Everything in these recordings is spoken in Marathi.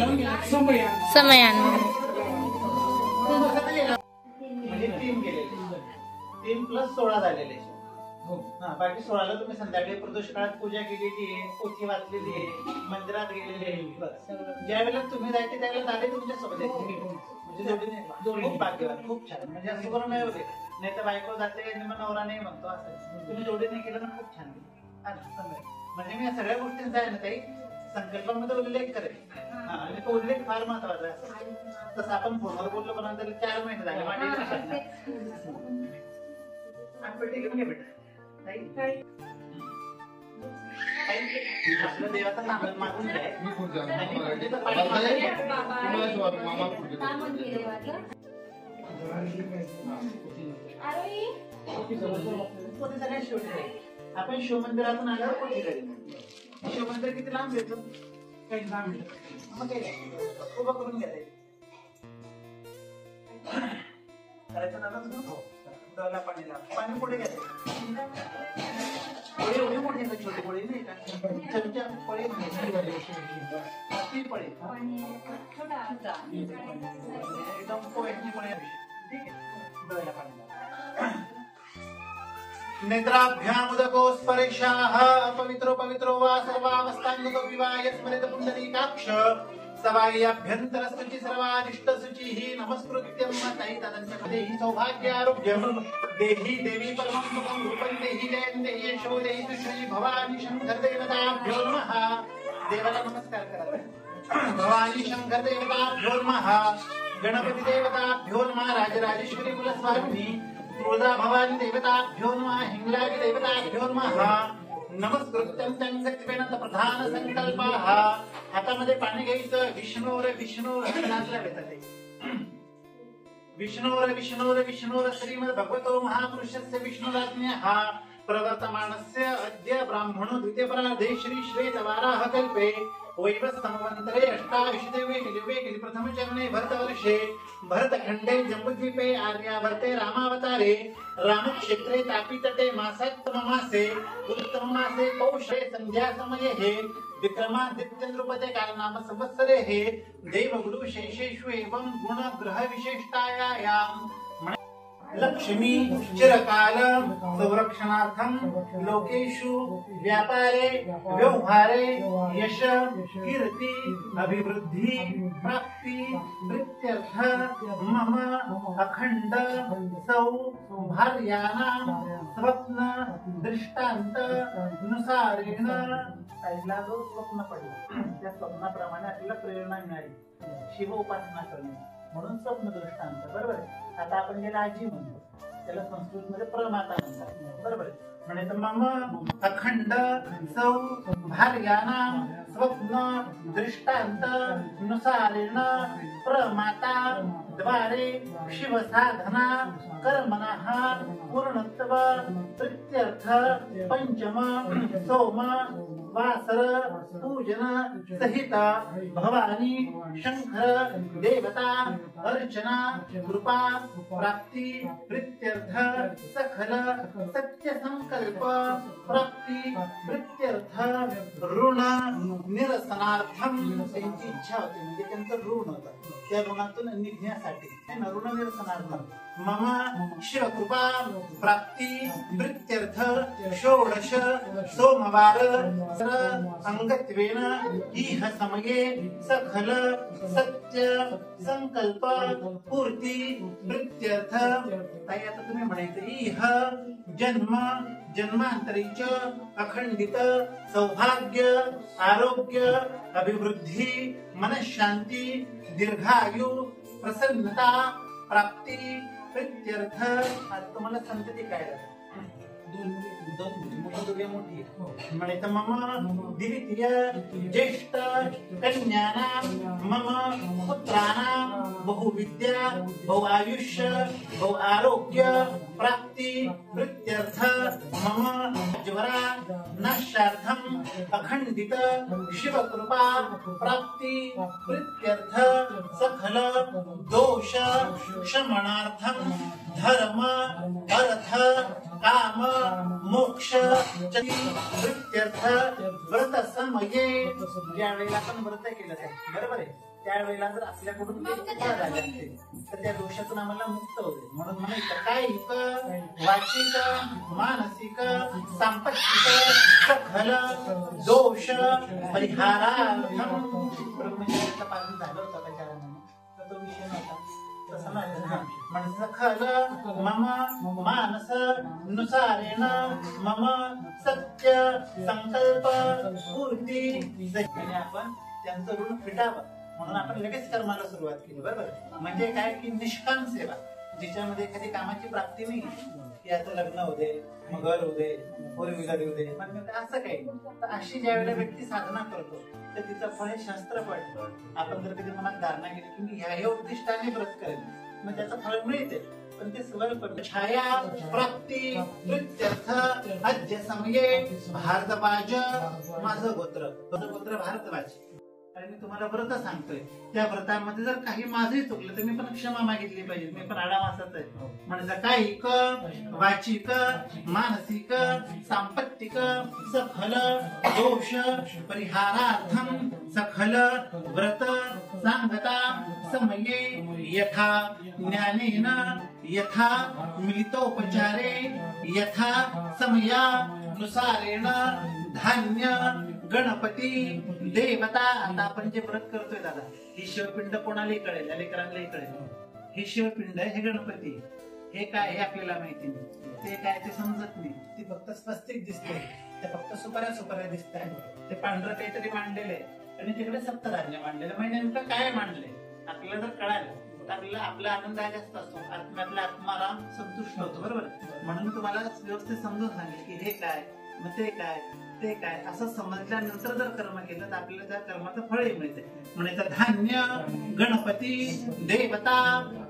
समयान म्हणजे 3 गेलेले, 3 + 16 झालेले. बाकी 16ला तुम्ही संध्याकाळी प्रदोष काळात पूजा केलेली आहे, पोथी वाचलेली आहे, मंदिरात गेलेली आहे. ज्या वेळेला तुम्ही जायचे त्यावेळेला दादे तुमच्या सोबत म्हणजे जोडीने खूप भाग्यवान, खूप छान. म्हणजे असं करून नाही होते, नाही तर बायको जाते आणि मग नवरा नाही म्हणतो. असं तुम्ही जोडीने केलं ना, खूप छान. म्हणजे मी या सगळ्या गोष्टींचा आहे ना ताई संकल्पामध्ये उल्लेख करेल आणि तो उल्लेख फार महत्वाचा आहे. तसं आपण फोनवर बोललो पण नंतर 4 महिने झाले माझे घेऊन घे बेटा. आपल्या देवाचा नामन मागून घ्याय आपण शिवमंदिरातून आल्यावर कोठी करेल. शिवमंदिर किती लांब येतो, काही लांब येतो, मग काय उभं करून घ्या करायचं नाच. पाणी पुढे घ्यायचं, पोळी एवढी मोठी आहे, छोटी पोळी नाही का, चमचा पोळी ती पोळी एकदम पोळ्याची पोळी. ठीक आहे, डोळ्याला पाणी. नेत्राभ्यामुदको स्पर्शाः पवित्रो पवित्रो वा सर्वावस्थांगतो विवाह स्मरित पुंडरीकाक्ष सवाय्याभ्यन्तरस्तुति सर्वादिष्टशुचिः नमस्कृत्यं तै तदन्यपदेहि सौभाग्यारोग्यं देहि देवी परमं सुखं रूपं देहि जयं देहि यशो देहि श्री भवानी शंकर देवताभ्यो नमः. देवाला नमस्कार करा. भवानी शंकर देवताभ्यो नमः. गणपती देवताभ्यो नमः. राजराजेश्वरी कुलस्वामिनी तुळजा भवानी देवताभ्यो नमः. हिंगलाजी देवताभ्यो नमः. नमस्कृत्यं तं शक्तिपेनंत प्रधान संकल्पाः. हातामध्ये पाणी घ्यायचं. विष्णोर विष्णोर नाचल्या येतात. विष्णोर विष्णोर विष्णोर श्रीमद भगवतो महापुरुषस्य विष्णुराज्ञः प्रवर्तमानस्य अद्य ब्राह्मणो द्वितीयपरार्धे श्री श्वेतवाराह कल्पे वैवस्वतमवन्तरे अष्टाविंशतिवे किलिवे प्रथमचरणे भरतवर्षे भरतखण्डे जम्बुद्वीपे आर्यावर्ते रामावतारे रामक्षेत्रे तापीतटे मासात्तममासे उत्तममासे पौषे संध्यासमये हे विक्रमादित्यनृपते कालनाम संवत्सरे हे देवगुरु शेषेषु एवं गुण ग्रह विशेषतायां लक्ष्मी चिरकाल संरक्षणार्थं लोकेषु व्यापारे व्यवहारे यश कीर्ति अभिवृद्धि प्राप्ति प्रीत्यर्थ मम अखंड सौभार्यानां स्वप्न दृष्टांत नुसारेण. पहिला जो स्वप्न पडला त्या स्वप्नाप्रमाणे आपल्याला प्रेरणा मिळाली शिव उपासना करणे म्हणून स्वप्न दृष्टांत. बरोबर आहे. आता आपण ज्याला आजी म्हणतो त्याला संस्कृत मध्ये प्रमाता म्हणतात. बरोबर आहे. म्हणजे मम अखंड सौभार्यानां स्वप्न दृष्टांत नुसारेण प्रमाता द्वारे शिव साधना कर्मणः पूर्णत्व प्रीत्यर्थ पंचम सोम वासर पूजन सहित भवानी शंकर देवता अर्चना कृपा प्राप्ति प्रीत्यर्थ सखल सत्य संकल्प प्राप्ति प्रीत्यर्थ ऋण निरसनार्थम. त्यांची इच्छा होती म्हणजे त्यांचं ऋण होतं, त्या ऋणातून निघण्यासाठी ऋण निरसनार्थम मम शिवकृपा प्राप्ति प्रीत्यर्थ षोडश सोमवार अंगत्वेन इह समये सखल सत्य संकल्प पूर्ती प्रीत्यर्थ. आता तुम्ही म्हणायचं इह जन्म जन्मांतरीच अखंडित सौभाग्य आरोग्य अभिवृद्धी मनशांती दीर्घायु प्रसन्नता प्राप्ती प्रीत्यर्थ. आता तुम्हाला संतती काय मोठी म्हणायचं मम द्वितीय ज्येष्ठ कन्यानां मम पुत्राणां बहुविद्या बहुआयुष्य बहुआरोग्य प्राप्ति प्रीत्यर्थ मम ज्वरा नाशार्थं अखंडित शिवकृपा प्राप्ति प्रीत्यर्थ सखल दोष शमनार्थं धर्म अर्थ काम मोक्ष प्रीत्यर्थ व्रत समये. ज्या वेळेला आपण व्रत केलं आहे बरोबर आहे त्यावेळेला जर आपल्याकडून ते चुका झाल्या असतील तर त्या दोषातून आम्हाला मुक्त होते. म्हणून म्हणायचं कायिक वाचिक मानसिक सांपत्तिक सखल दोष परिहारार्थम. ब्रह्मचर्याचं पालन झालं होतं का 4 महिने तर तो विषय नव्हता. तसं म्हणजे सखल मम मानस नुसारेण मम सत्य संकल्प पूर्ती. आपण त्यांचं ऋण फिटावं म्हणून आपण लगेच कर्माला सुरुवात केली. बरोबर म्हणजे काय की निष्काम सेवा जिच्यामध्ये एखादी कामाची प्राप्ती नाही की आता लग्न होऊ दे मग घर होऊ दे 4 व्हीलर होऊ दे पण असं काही. तर अशी ज्या वेळेला व्यक्ती साधना करतो तर तिचं फळ हे शास्त्र पडतं. आपण जर कधी मनात धारणा केली की मी ह्या उद्दिष्टाने व्रत करेन मग त्याचं फळ मिळते. पण ते सगळं छाया प्राप्ती प्रीत्यर्थ अद्य समये भारतवाज. माझं गोत्र भारतवाज. आणि मी तुम्हाला व्रत सांगतोय त्या व्रतामध्ये जर काही माझंही चुकलं तर मी पण क्षमा मागितली पाहिजे. मी पण आडावासाच आहे. म्हणजे कायिक वाचिक मानसिक सांपत्तिक सखल दोष परिहारार्थम सखल व्रत सांगता समये यथा ज्ञानेन यथा मिलितोपचारे यथा समयानुसारेण धान्य गणपती देवता. आता आपण जे व्रत करतोय दादा हे शिवपिंड कोणालाही कळेल या लेकरांनाही कळेल. हे शिवपिंड हे गणपती हे काय हे आपल्याला माहिती नाही. ते काय ते समजत नाही. ते फक्त स्वस्तिक दिसते ते फक्त सुपाऱ्या दिसत आहे. ते पांढरं काहीतरी मांडलेलं आहे आणि तिकडे सप्तधान्य मांडलेलं म्हणजे नेमकं काय मांडलंय आपल्याला जर कळालं तर आपला आनंद जास्त असतो. आत्म्यातला आत्माराम संतुष्ट होतो. बरोबर म्हणून मी तुम्हाला व्यवस्थित समजून सांगेल की हे काय मग ते काय असं समजल्यानंतर जर कर्म केलं तर आपल्याला त्या कर्माचं फळही मिळते. म्हणजे धान्य गणपती देवता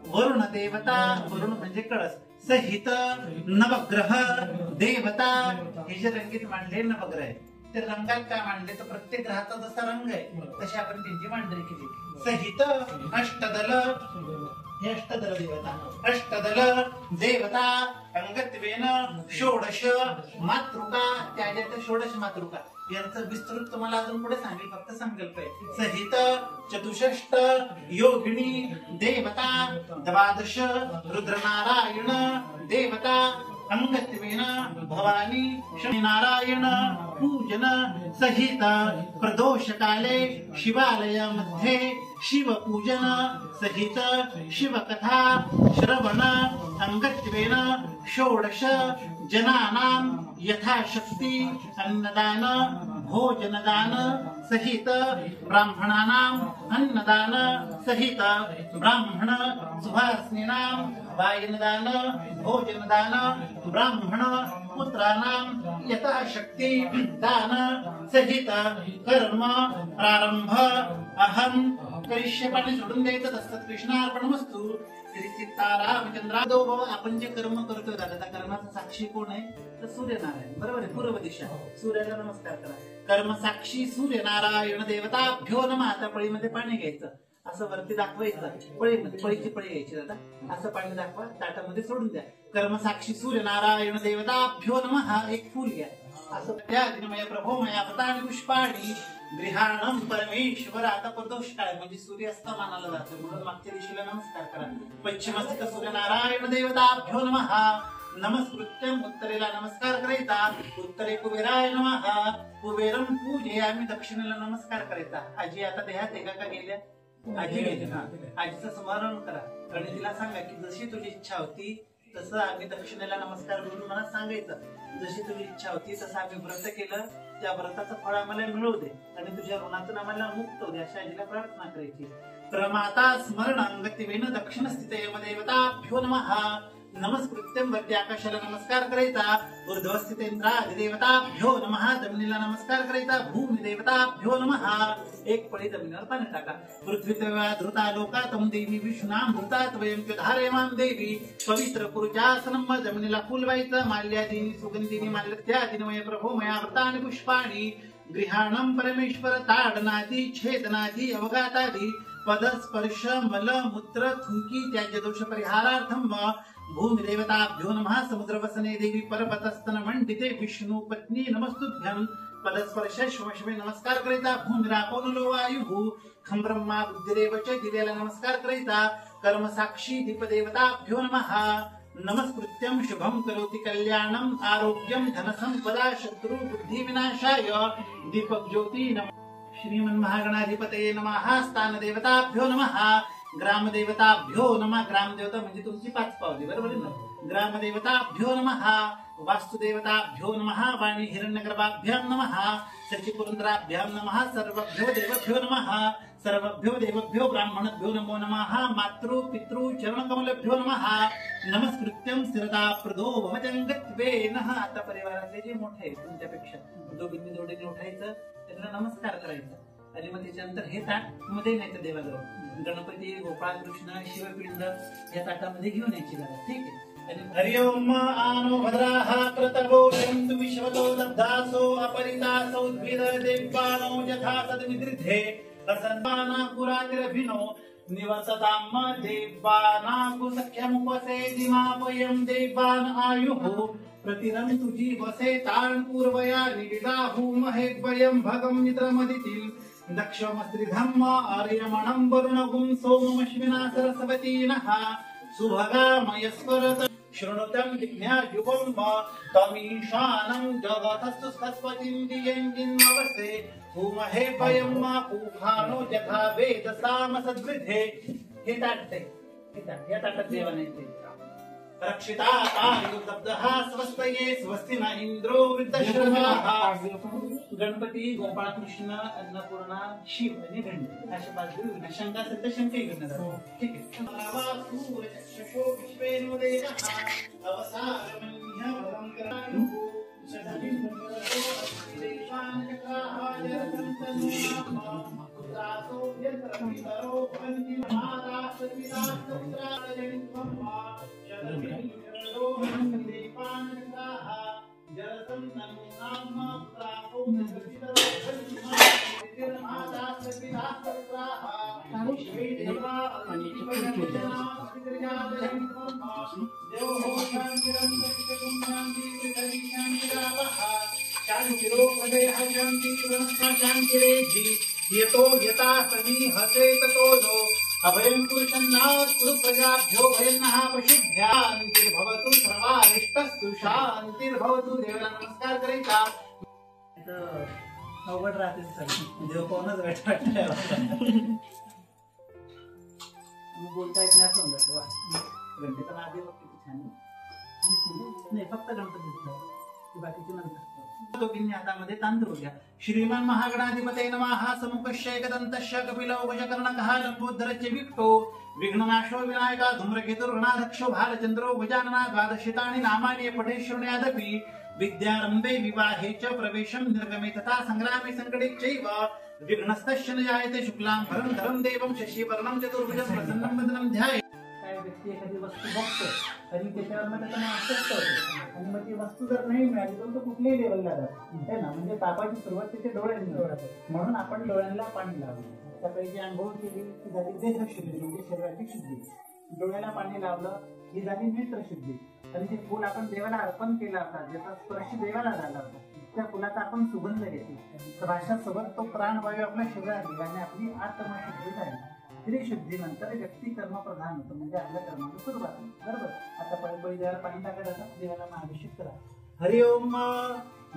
वरुण देवता वरुण म्हणजे कळस सहित नवग्रह देवता. हे जे रंगीत मांडले नवग्रह आहे ते रंगात काय मांडले तर प्रत्येक ग्रहाचा जसा रंग आहे तशी आपण त्यांची मांडणी केली. सहित अष्टदल हे अष्टदल देवता अष्टदल देवता अंगत्वेन षोडश मातृका. त्या 16 मातृका यांचं विस्तृत तुम्हाला अजून पुढे सांगेल. फक्त संकल्प आहे. सहित चतुष्ट योगिनी देवता 12 रुद्रनारायण देवता अंगत्वेन भवानी शनिनारायण पूजन सहित प्रदोष काले शिवालय मध्ये शिव पूजन सहित शिवकथा श्रवण अंगत्वेन 16 जनानां यथाशक्ती अन्नदान भोजनदान सहित ब्राह्मणानां अन्नदान सहित ब्राह्मण सुभासिनीनां वायनदान भोजनदान ब्राह्मण पुत्राणां यथाशक्ती दान सहित कर्म प्रारंभ अहम करिष्ये. पाणी सोडून द्यायचं असतं. कृष्णार्पणमस्तु. रामचंद्रादो. आपण जे कर्म करतोय दादा त्या कर्माचा साक्षी कोण आहे तर सूर्यनारायण. बरोबर आहे. पूर्व दिशा सूर्याला नमस्कार करा. कर्म साक्षी सूर्यनारायण देवताभ्यो नमः. आता पळीमध्ये पाणी घ्यायचं असं वरती दाखवायचं. पळीची पळी घ्यायची दादा असं पाणी दाखवा ताटामध्ये सोडून द्या. कर्म साक्षी सूर्यनारायण देवताभ्यो नमः. एक फूल घ्या असं त्या दिनमय प्रभो मया व्रतानि पुष्पाणि गृहाणं परमेश्वर. आता प्रदोष काळ म्हणजे सूर्यास्तमानाला जातो म्हणून मागच्या दिशेला नमस्कार करा. पश्चिमस्थित सूर्यनारायण देवताभ्यो नमः. नमस्कृत्यम उत्तरेला नमस्कार करायचा. उत्तरे कुबेराय नमः. कुबेरम पूजयामि. दक्षिणेला नमस्कार करायचा. आजी आता देहात एका का गेल्या आजी गेली ना. आजीचं स्मरण करा आणि तिला सांगा की जशी तुझी इच्छा होती तसं आम्ही दक्षिणेला नमस्कार करून मला सांगायचं. जशी तुझी इच्छा होती तसं आम्ही व्रत केलं त्या व्रताचं फळ आम्हाला मिळू दे आणि तुझ्या ऋणातून आम्हाला मुक्त होऊ दे अशा आजीला प्रार्थना करायची. प्रमाता स्मरण अंगतिवेन दक्षिण स्थित देवताभ्यो नमः. नमस्कृत्यम वरती आकाशाला नमस्कार करायचा. ऊर्ध्वस्थित इंद्रादिदेवताभ्यो नमः. जमिनीला नमस्कार करायचा. भूमी देवताभ्यो नमः. एक पळी जमिनीवर पाणी टाका. पृथ्वीत्वया धृता लोकातम देवी विष्णुनाम धृतात वयं धारयमां देवी. पवित्र पुरुषासनम. जमिनीला फुल व्हायचं. माल्यादीनी सुगंधीनी माल्यत्यादिनमय प्रभो मया व्रतानि पुष्पाणि गृहाणं परमेश्वर. ताडनादी छेदनादी अवघातादी पदस्पर्श मल मूत्र थुंकी त्याज्य दोष परिहारार्थम भूमि देवताभ्यो नमः. समुद्रवसने देवी पर्वतस्तन मंडिते विष्णु पत्नी नमस्तुभ्यं. पदस्पर्श श्वश्वे नमस्कार करायचा. भूमिरापो नलो वायुः. खम ब्रह्मा बुद्धिरेव च दिव्याला नमस्कार करायचा. कर्म साक्षी दीपदेवताभ्यो नमः. नमस्कृत्यं शुभं करोति कल्याणं आरोग्यं धनसंपदा शत्रु बुद्धि विनाशाय दीपक ज्योति नमः. श्रीमन्महागणाधिपतये नमः. स्थानदेवताभ्यो नमः. ग्रामदेवताभ्यो नमः. ग्रामदेवता म्हणजे तुमची 5 पावले, बरोबर आहे ना. ग्रामदेवताभ्यो नमः. वास्तुदेवताभ्यो नमः. वाणी हिरण्यगर्भाभ्यां नमः. शचीपुरंदराभ्यां नमः. सर्वभ्यो देवभ्यो नमः. सर्वभ्यो देवभ्यो ब्राह्मणभ्यो नमो नमः. मातृ पितृ चरणकमलभ्यो नमः. नमस्कृत्यं स्थिरताप्रदो भवजंगत्वेनः. आता परिवारातले जे मोठे आहेत तुमच्यापेक्षा दोघींनी जोडीने उठायचं, त्यांना नमस्कार करायचा आणि मग त्याच्यानंतर हे ताट मध्ये न्यायचं देवाजवळ. गणपती गोपाळ कृष्ण शिवपिंड या ताटामध्ये घेऊन यायची घरात. ठीक आहे. हरि ओम आनो भद्राः क्रतवो यन्तु विश्वतो लब्धासो अपरितासो द्विद देवानो यथा सद्विदृधे असन्माना पुरातिरभिनो निवर्तताम देवानागु सख्यमुपसे दिमापयं देवान आयुः प्रतिरन्तु जीवसे तान् पूर्वया निविदाहु महेद्वयं भगं निद्रमदितिं दक्षमस्त्रिधम्म आर्यमणं वरुणगुं सोममश्विना सरस्वती नः सुभगामयस्वरत शृणुतं जिज्ञाजुगं तमीशानं जगतस्तु सरस्वतीं दियञ्जिन्मवसे भूमहे वयं मा पूहानो यथा वेदसाम सद्वृधे. हे ताट या ताटात देवाने रक्षिता आयुर्दब्धः स्वस्तये स्वस्ति न इंद्रो वृद्धश्रवाः. गणपती गोपाळ कृष्ण अन्नपूर्णा शिव आणि गणपती अशा 5 देवी. शंका सत्य शंके घेणार. ठीक आहे. येतो यता समी हसेत तोलो अभयं पुरुषन्नात् प्रजाभ्यो भयन्नः पशुभ्यान्तिर्भवतु सर्वारिष्टस्तु शान्तिर्भवतु. देवाला नमस्कार करायचा. अवघड राहते सगळं, देव कोणच वाटतं बोलता येत नाही असं जातं. गणपतीचा आधी किती छान नाही, फक्त गणपती बाकीचे नंतर. दोघींनी हातामध्ये तांदूळ घ्या. श्रीमन् महागणाधिपतये नमः. समुखश्च एकदन्तश्च कपिलो वशकर्णकः लंबोदरश्च विक्टो विघ्ननाशो विनायका धूम्रकेतुर्गणाध्यक्षो भालचंद्रो गजानना. 12 नामानि पठे शृणुयादपि विद्यारम्भे विवाहे च प्रवेशं निर्गमे तथा संग्रामे संकटे चैव विघ्नस्तस्य न जायते. शुक्लां भरं धरं देवं शशिवर्णं चतुर्भुजं प्रसन्नं वदनं ध्यायेत्. व्यक्ती एखादी वस्तू बघतो आणि त्याच्यावर मग त्याचा आसक्त होतो आणि मग ती वस्तू जर नाही मिळाली तर तो कुठल्याही लेवलला जातो है ना. म्हणजे तापाची सुरुवात त्याच्या डोळ्यांनी होते. म्हणून आपण डोळ्यांना पाणी लावलं. सकाळी जी आंघोळ केली ती झाली देहशुद्धी म्हणजे शरीराची शुद्धी. डोळ्याला पाणी लावलं ही झाली नेत्रशुद्धी. आणि जे फुल आपण देवाला अर्पण केलं होता, ज्याचा स्पर्श देवाला झाला होता, त्या फुलाचा आपण सुगंध घेतला. श्वासासोबत तो प्राणवायू आपल्या शरीरात गेला आणि आपली आत्मशुद्धी झाली. त्रिशुद्धीनंतर व्यक्ती कर्म प्रधान होतो, म्हणजे आपल्या कर्माची सुरुवात होते. बरोबर. आता पळपळी देवाला पाणी टाकायला देवाला महाभिषेक करा. हरि ओम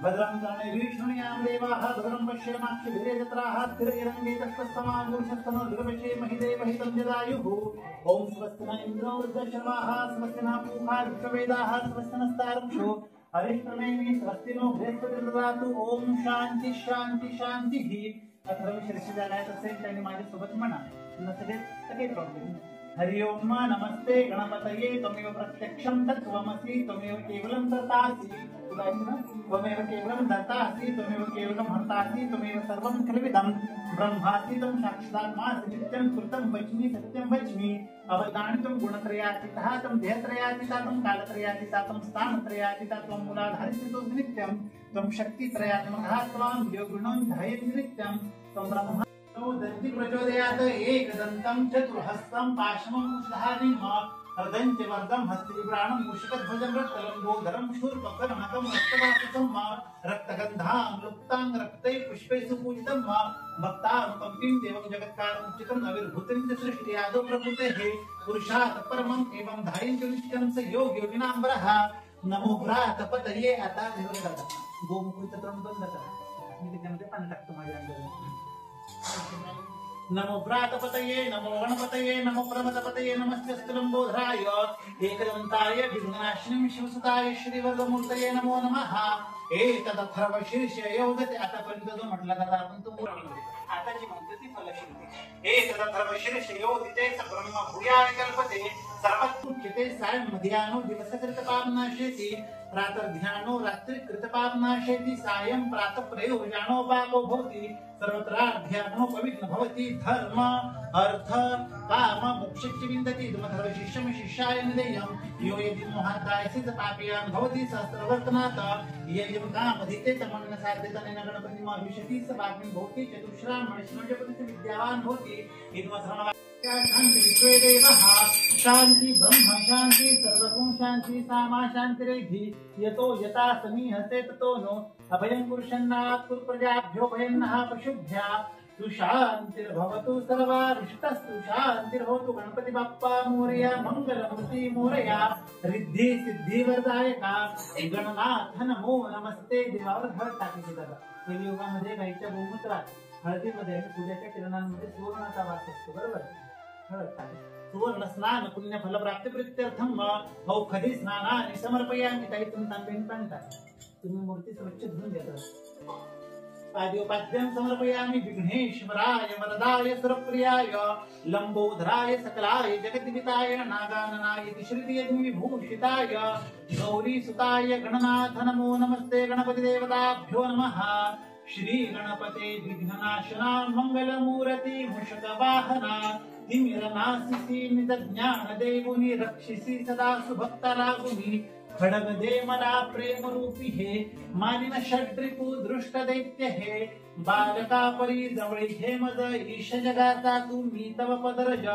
भद्रं कर्णेभिः शृणुयाम देवाः भद्रं पश्येमाक्षभिर्यजत्राः जत्राः स्थिरैरङ्गे तत्त्वस्तमागुंशस्तनो दुर्वशे महिदेव हितं जदायुः. ओम स्वस्ति न इन्द्रो वृद्धश्रवाः स्वस्ति न पूषा विश्ववेदाः स्वस्ति नस्तार्क्ष्यो अरिष्टनेमि स्वस्ति नो बृहस्पतिर्ददातु. ओम शांती शांती शांतीः. अथर्वशीर्ष झालाय तसेच त्यांनी माझ्यासोबत म्हणा. नसेल काही प्रॉब्लेम. हरि ओम नमस्ते गणपतये त्वमेव प्रत्यक्षं तत्त्वमसि त्वमेव केवलं दत्तासि. त्वमेव केवलं दत्तासि त्वमेव केवलं हर्तासि त्वमेव सर्वं खल्विदं ब्रह्मासि त्वं साक्षात्मासि नित्यं कृतं वच्मि सत्यं वच्मि. अवदानितं गुणत्रयातीतः त्वं देहत्रयातीतः त्वं कालत्रयातीतः त्वं स्थानत्रयातीतः त्वं मूलाधारितो नित्यं त्वं शक्तित्रयात्मकः त्वां योगिनो ध्यायन्ति नित्यं त्वं ब्रह्म दन्ति प्रचोदयात् एकदन्तं चतुर्हस्तं पाशमं मुषधारिं हृदयं च वर्धं हस्तिप्राणं मूषकध्वजं रक्तलम्बोदरं शूर्पकर्णकं रक्तवाससं रक्तगन्धां लुप्तां रक्तै पुष्पै सुपूजितं भक्तानुकम्पिं देवं जगत्कारं उचितं अविर्भूतं च सृष्टि आदौ प्रभुतेः पुरुषात् परमं एवं धायं च नित्यं स योगिनाम्बरः नमो व्रातपतये आता विरोधात गोमुखीचं तोंड बंद करा मी त्याच्यामध्ये पाणी टाकतो माझ्या अंगावर नमो व्रातपतये नमो गणपतये नमो प्रमदपतये नमस्ते लंबोधराय एकदंताय विघ्ननाशिनीं शिवसुताय श्रीवर्धमूर्तये नमो नमः एतदथर्व शीर्ष योगते आतापर्यंत जो म्हटला दादा आपण तो आता जी म्हणतो ती फलश्रुती एतदथर्व शीर्ष योगते ब्रह्म भूयाय कल्पते सर्वोच्यते सायं मध्यानो दिवसकृत पापनाशेति प्रातर्ध्यानो रात्रि कृत पापनाशेति सायं प्रातः प्रयोजानो पापो भवति सर्वत्राध्यात्मो पवित्र भवति धर्म अर्थ काम मोक्षश्च विन्दति धर्मशिष्यं शिष्याय निदेयं यो यदि मोहाद्रायसि च पापीयान् भवति सहस्रवर्तनात् ययं कामधिते तमन्न साध्यतेन गणपतिम् अभिषति स पापिन् भवति चतुश्रां मणिष्मजपति विद्यावान् भवति इदमसरणं शांति विश्वेदेवः शांति ब्रह्म शांति सर्वगुण शांति सामा शांतिरेधि यतो यथा समीहते ततो नो अभयं पुरुषन्नात् प्रजाभ्यो भयन्नः पशुभ्यः सुशांतिर्भवतु सर्वारिष्टस्तु शांतिर्भवतु गणपति बाप्पा मोरया मंगलमूर्ति मोरया रिद्धी सिद्धी वरदायका गणनाथ नमो नमस्ते देवावर हळद टाकायची दादा कलियुगामध्ये गाईच्या गोमूत्रात हळदीमध्ये आणि सूर्याच्या किरणांमध्ये सुवर्णाचा वास असतो बरोबर हळद टाकायची सुवर्ण स्नान पुण्य फल प्राप्ती प्रीत्यर्थम औषधी स्नानानि समर्पयामि काही तुम्ही तांब्याने पाणी टाका तुम्ही मूर्ती स्वच्छ धुवून घेता पाद्योपाद्यं समर्पयामि विघ्नेश्वराय वरदाय सुरप्रियाय लंबोदराय सकलाय जगद्विताय नागाननाय श्रीविभूषिताय गौरी सुताय गणनाथ नमो नमस्ते गणपति देवताभ्यो नमः श्री गणपते विघ्ननाशना मंगलमूर्ति मूषकवाहना तिमिरनाशिसी निज्ञान देवुनि रक्षिसी सदा सुभक्तरागुनि खडग दे मला प्रेम रूपी हे मानिन षड्रिपू दृष्ट दैत्य हे बालका परी जवळी हे मज ईश जगाचा तुम्ही तव पदरज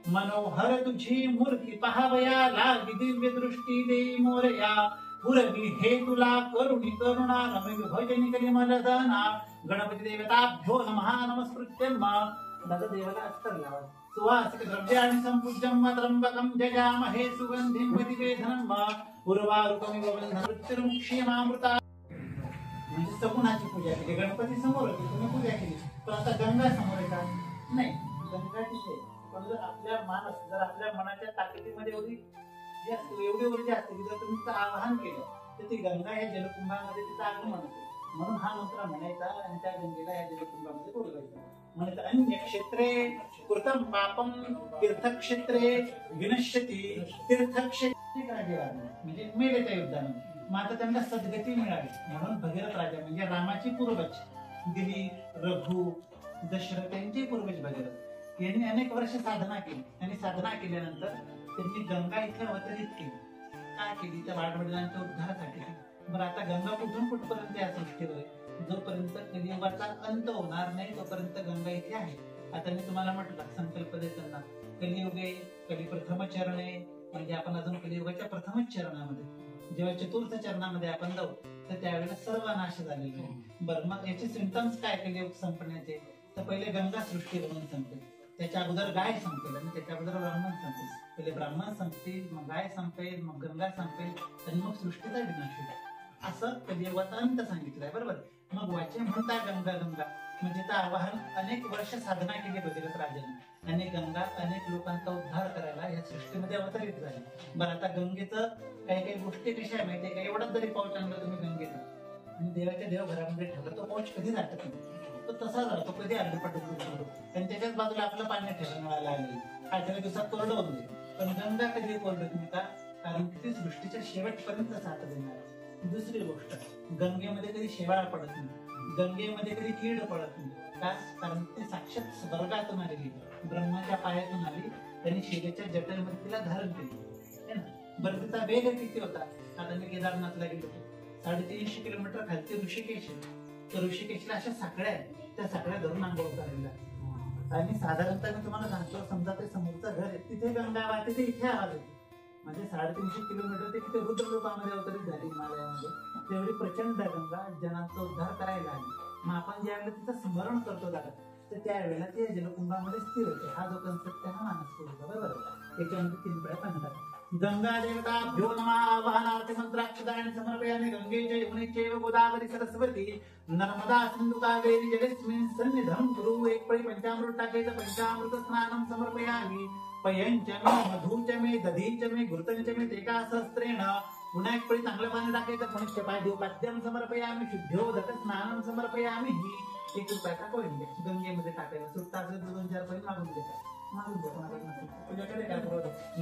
मनोहर तुझी मूर्ती पहावया लागी दिव्य दृष्टी देई मोरया पुरवी हे तुला करुणी करुणा रमवी भजनी कली मलदना गणपती देवताभ्यो नमः नमस्कृत्यं दादा देवाला अस्तर लावा सुवासिक द्रव्याणि संपूज्यं त्र्यंबकं जजामहे सुगंधिं प्रतिवेधनं उर्वारुकमिव मृत्युर्मुक्षीयमामृता म्हणजे सगुणाची पूजा केली गणपती समोर होती तुम्ही पूजा केली पण आता गंगा समोर आहे का नाही गंगा तिथे पण जर आपल्या मानस जर आपल्या मनाच्या ताकदीमध्ये एवढी ऊर्जा असते की जर तुम्ही तिचं आवाहन केलं तर ती गंगा या जलकुंभामध्ये तिचं आगमन होते म्हणून हा मंत्र म्हणायचा आणि त्या गंगेला या जलकुंभामध्ये बोलवायचा म्हणजे अन्य क्षेत्रे कृतं पापं तीर्थक्षेत्रे विनश्यति तीर्थक्षेत्रे म्हणजे मेलेच्या युद्धामध्ये मग आता त्यांना सद्गती मिळाली म्हणून भगीरथ राजा म्हणजे रामाची पूर्वज दिलीप रघु दशरथ यांचे पूर्वज भगीरथ यांनी अनेक वर्ष साधना केली आणि साधना केल्यानंतर त्यांनी गंगा इथे अवतरित केली काय केली त्या वाडवडिलांच्या उद्धारासाठी बरं आता गंगा कुठून कुठपर्यंत या सृष्टीवर जोपर्यंत कलियुगाचा अंत होणार नाही तोपर्यंत गंगा इथे आहे आता मी तुम्हाला म्हटलं संकल्प देताना कलियुगे कलिप्रथम चरणे म्हणजे आपण अजून कलियुगाच्या प्रथमच चरणामध्ये जेव्हा चतुर्थ चरणामध्ये आपण जाऊ तर त्यावेळेला सर्व नाश झालेला आहे बरं मग याचे सिम्पटम्स काय कलियुग संपण्याचे तर पहिले गंगा सृष्टी बनून संपेल त्याच्या अगोदर गाय संपेल आणि त्याच्या अगोदर ब्राह्मण संपेल पहिले ब्राह्मण संपतील मग गाय संपेल मग गंगा संपेल आणि मग सृष्टीचा विनाश होईल असं कलियुगाचा अंत सांगितलाय बरोबर मग वाचे म्हणता गंगा गंगा म्हणजे त्या आवाहन अनेक वर्ष साधना केली भगीरथ राजाने आणि गंगा अनेक लोकांचा उद्धार करायला या सृष्टीमध्ये अवतरित झाली बरं आता गंगेचं काही काही गोष्टी कशा आहे माहितीये का एवढाच जरी पाऊच आणला तुम्ही गंगेचा आणि देवाच्या देवघरामध्ये ठेवला तो पाऊच कधी जात नाही तो तसाच राहतो कधी अर्धपटून आणि त्याच्याच बाजूला आपलं पाणी ठेवलं नळाला आलेलं 18 दिवसात कोरडं होऊन जाईल पण गंगा कधी कोरडत नाही का कारण ती सृष्टीच्या शेवटपर्यंत साथ देणार दुसरी गोष्ट गंगेमध्ये कधी शेवाळ पडत नाही गंगेमध्ये कधी कीड पडत नाही का कारण ती साक्षात स्वर्गातून आलेली ब्रह्माच्या पायातून आली त्यांनी शिवेच्या जटेमध्ये तिला धारण केली बरं तिचा वेग किती होता आता मी केदारनाथला गेलो होतो 350 किलोमीटर खालती ऋषिकेश तर ऋषिकेशला अशा साखळ्या आहेत त्या साखळ्या धरून आंघोळ करायला आणि साधारणतः मी तुम्हाला सांगतो समजा ते समोरचं घर आहे तिथे गंगा वाहते ते इथे आवाज येते म्हणजे 350 किलोमीटर ते तिथे रुद्रलोकामध्ये अवतरित झाली हिमालयामध्ये. तेवढी प्रचंड गंगा जनांचा उद्धार करायला आली. मग आपण ज्यावेळेला तिचं स्मरण करतो दादा, तर त्यावेळेला ते जलकुंभामध्ये स्थिर होते. हा जो कन्सेप्ट आहे हा मानस पुरुष बरोबर. त्याच्यामध्ये 3 वेळा म्हणतात गंगा देवताभ्यो नमः आवाहनार्थ मंत्राक्षदान समर्पयामि गंगे च यमुने चैव गोदावरी सरस्वती नर्मदा सिंधु कावेरी जलेस्मिन् सन्निधं कुरु. एक पळी पंचामृत टाकायचं, पंचामृत स्नानं समर्पयामि. पयंच मे मधुच मे दधीच मे घृतंच मे तेका सहस्त्रेण. पुन्हा एक पळी चांगलं पाणी टाकायचं, पुनश्च पाद्यं समर्पयामि शुद्धोदक स्नानं समर्पयामि. ही 1 रुपया टाकून गंगेमध्ये टाकायला सुट्टा असेल तर 2-4 पळी मागून घ्यायचं.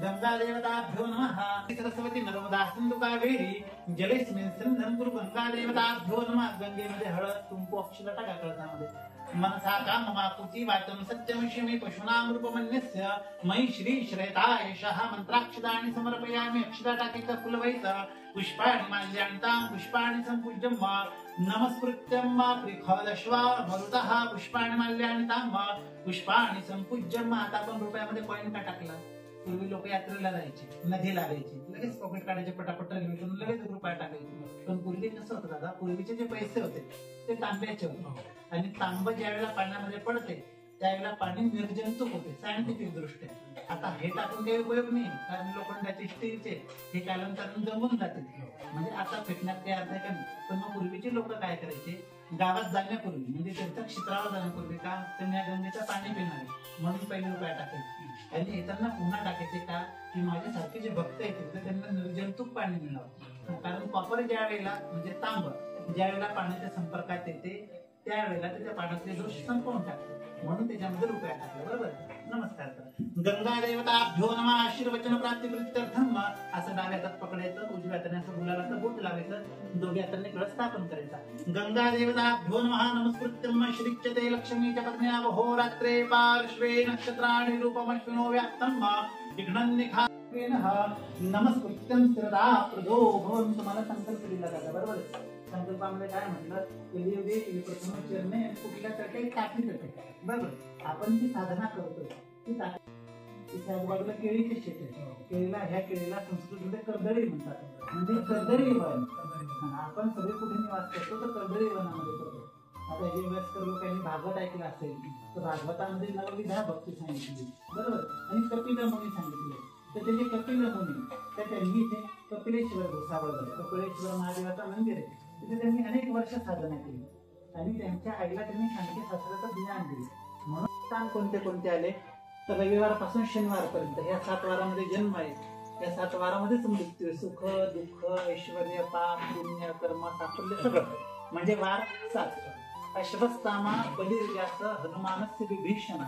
गंगा देवताभ्यो नमः सरस्वती नर्मदा सिंधु कावेरी जलेस्मिन् सन्निधं कुरु. गंगा देवताभ्यो नमः. गंगेमध्ये हळद कुंकू अक्षता टाका कळसामध्ये. मनसा काममाकुति वाचं सत्यमिष्यमि पशूनां रूपमन्यस्य मयि श्री श्रेयता एषः मंत्राक्षदानि समर्पयामि. अक्षता टाकायचं, फुलवायचं, पुष्पाणि माल्याणि तां पुष्पाणि संपूज्यं वा नमस्कृत्यं वा प्रिखदश्वा मरुतः पुष्पाणि माल्याणि तां वा पुष्पाणि संपूज्यं. आता आपण रुपयामध्ये कॉइन का टाकला? पूर्वी लोक यात्रेला जायचे, नदीला जायचे, लगेच पॉकेट काढायचे, पटापट घेऊन लगेच रुपया टाकायचे. पण पूर्वी कसं होतं दादा, पूर्वीचे जे पैसे होते ते तांब्याचे होते. आणि तांब ज्या वेळेला पाण्यामध्ये पडते त्यावेळेला पाणी निर्जंतुक होते सायंटिफिक दृष्ट्या. आता हे टाकून काही उपयोग नाही, कारण लोखंडाचे स्टीलचे हे कालांतराने जमून जाते. म्हणजे आता फेकण्यात काही अर्थ आहे का नाही. पण मग पूर्वीचे लोक काय करायचे, गावात जाण्यापूर्वी म्हणजे त्यांच्या क्षेत्रावर जाण्यापूर्वी का त्यांनी गंगेचं पाणी पिणार म्हणून पहिले रुपया टाकायचे. आणि येताना पुन्हा टाकायचे का, की माझ्यासारखे जे भक्त येतील तर त्यांना निर्जंतुक पाणी मिळावं. कारण कॉपर ज्या वेळेला म्हणजे तांब ज्या वेळेला पाण्याच्या संपर्कात येते त्यावेळेला त्याच्या पाण्यातले दोष संपवून टाकतो, म्हणून त्याच्यामध्ये रुपया टाकला बरोबर. नमस्कार करा. गंगा देवताभ्यो नमः आशीर्वचन प्राप्ती प्रीत्यर्थम. असं डाव्या हातात पकडायचं, उजव्या हाताने असं गुलालाचं बोट लावायचं, दोघे हातांनी कळस स्थापन करायचा. गंगा देवताभ्यो नमः नमस्कृत्यं श्रीच्यते लक्ष्मीच्या पत्न्या अहोरात्रे पार्श्वे नक्षत्राणि रूपमश्विनो व्याप्तं विघ्नं निखारेणः नमस्कृत्यं स्थिरता प्रदो भवन्. तुम्हाला संकल्प दिला जाता बरोबर. संकल्पामध्ये काय म्हटलं, प्रथम चरणे कुठल्या तटे टाकी तटे बरोबर. आपण जी साधना करतो ती तिथे आजूबाजूला केळीचे शेत आहे. केळीला ह्या केळीला संस्कृतमध्ये कर्दळी म्हणतात, म्हणजे कर्दळी वन. आपण सगळे कुठे निवास करतो तर कर्दळी वनामध्ये करतो. आता हे वयस्कर लोकांनी भागवत ऐकलं असेल तर भागवतामध्ये नवविधा भक्ती सांगितली बरोबर. आणि कपिल मुनी सांगितले. तर ते जे कपिल मुनी तर त्यांनी इथे कपिलेश्वर भुसावळ कपिलेश्वर महादेवाचं मंदिर आहे, तिथे त्यांनी अनेक वर्ष साधना केली. आणि त्यांच्या आईला त्यांनी सांख्यशास्त्राचं ज्ञान दिले. म्हणून स्थान कोणते कोणते आले तर रविवारपासून शनिवारपर्यंत या 7 वारामध्ये जन्म आहे. या 7 वारामध्येच मृत्यू, सुख दुःख ऐश्वर्य पाप पुण्य कर्म साफल्य सगळं म्हणजे वार 7. अश्वत्थामा बलिर्व्यास हनुमानस्य विभीषण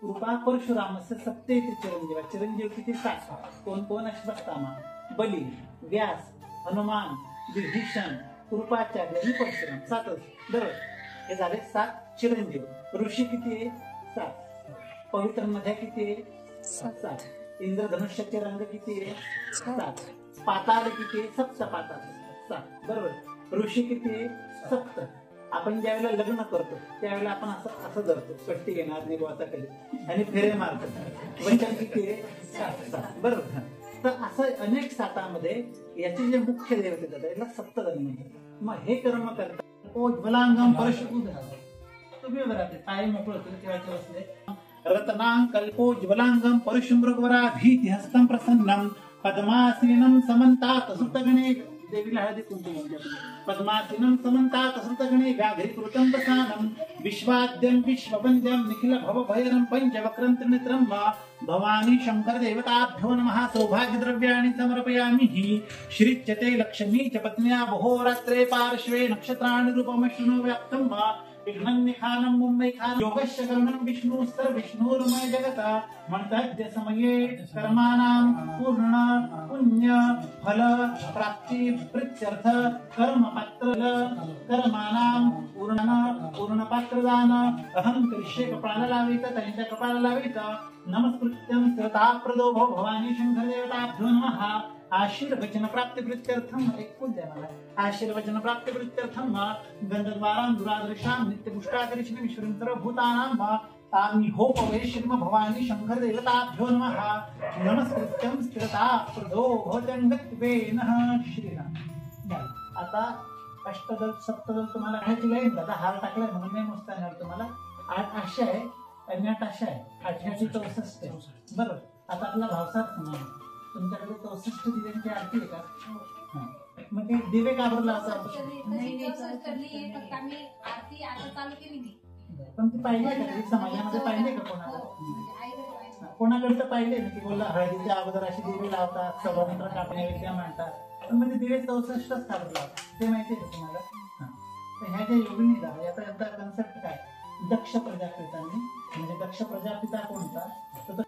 कृपा परशुरामस्य सप्तेति चिरंजीव. चिरंजीव किती 7. कोण कोण? अश्वत्थामा, बली, व्यास, हनुमान, विभीषण, कृपाचार्य आणि परशुराम 7च बरोबर. हे झाले 7 चिरंजीव. ऋषी किती आहे? 7. पवित्र नद्या किती आहे? 7. इंद्रधनुष्याचे रंग किती आहे? 7. पाताळ किती आहे? 7 पाताळ 7 बरोबर. ऋषी किती आहे? 7. आपण ज्यावेळेला लग्न करतो त्यावेळेला आपण असं असं धरतो, कट्टी घेणार निवाचा खाली आणि फेरे मारतो. वचन किती आहे? 7 बरोबर. तर असं अनेक 7मध्ये याचे जे मुख्य देवते जातात याला सप्तधनी म्हणतात. मग हे कर्म करतात ज्वलांगम परशुभूत तुम्ही बघा पाय मोकळ होतं ठेवायचे असले. रत्नां कल्पो ज्वलांगम परशुमृगवरा भीति हस्तं प्रसन्नं पद्मासीनं समन्तात सुतगणे. देवीला हळदी कुंकू म्हणतात. पद्मासीनं समन्तात सुतगणे व्याघ्रीकृतं वसानं विश्वाद्यं विश्ववन्द्यं निखिल भवभयरं पंचवक्रं त्रिनेत्रं भवानी शंकर देवताभ्यो नमः. सौभाग्य द्रव्याणि समर्पयामि. हि श्रीच्यते लक्ष्मी च पत्न्या अहोरात्रे पार्श्वे नक्षत्राणि रूपमश्विनो व्याप्तं विघ्नं निखानं मुम्बैखानं योगस्य करणं विष्णुस्तर विष्णुर्मय जगत म्हणतात समये कर्माणां पूर्ण पुण्य फल प्राप्ती प्रीत्यर्थ कर्मपात्र कर्माणां पूर्ण पात्रदान. अहं करिष्ये. कपाळाला लावायचं, त्यांच्या कपाळाला लावायचं. नमस्कृत्यं स्थिरता प्रदो भवानी शंकर देवताभ्यो नमः. आशीर्वचन प्राप्ति प्रीत्यर्थम. एक पूजा मला आशीर्वचन प्राप्ति प्रीत्यर्थम गंधद्वारां दुरादृशां नित्यपुष्टाकरिष्णीं ईश्वरीं सर्वभूतानां तामिहो पवेशिर्म भवानी शंकर देवताभ्यो नमः नमस्कृत्यं स्थिरता प्रदो भोजंगत्वेनः श्रीराम. आता अष्टदल सप्तदल तुम्हाला घ्यायची नाही. दादा हार टाकलाय म्हणून नाही मोजता येणार तुम्हाला. 8 अशा आहे आणि 8 अशा आहे. 88 64 आहे. बरोबर. आता आपला भावसार म्हणा तुमच्याकडे 64 दिव्यांची आरती आहे का? हा. मग ते दिवे का बरं लावतात? पण ती पाहिजे का तरी समाजामध्ये पाहिजे का कोणाकडे? कोणाकडे तर पाहिले ना की बोलला हळदीच्या अगोदर अशी दिवे लावतात, सवर्ण कापण्या विद्या मांडतात. पण म्हणजे दिवे 64च का बरं लावतात ते माहिती आहे का तुम्हाला? हा. तर ह्या ज्या योगिनी झाला याचा यांचा कन्सेप्ट काय? दक्ष प्रजापितांनी, म्हणजे दक्ष प्रजापिता कोणता? तर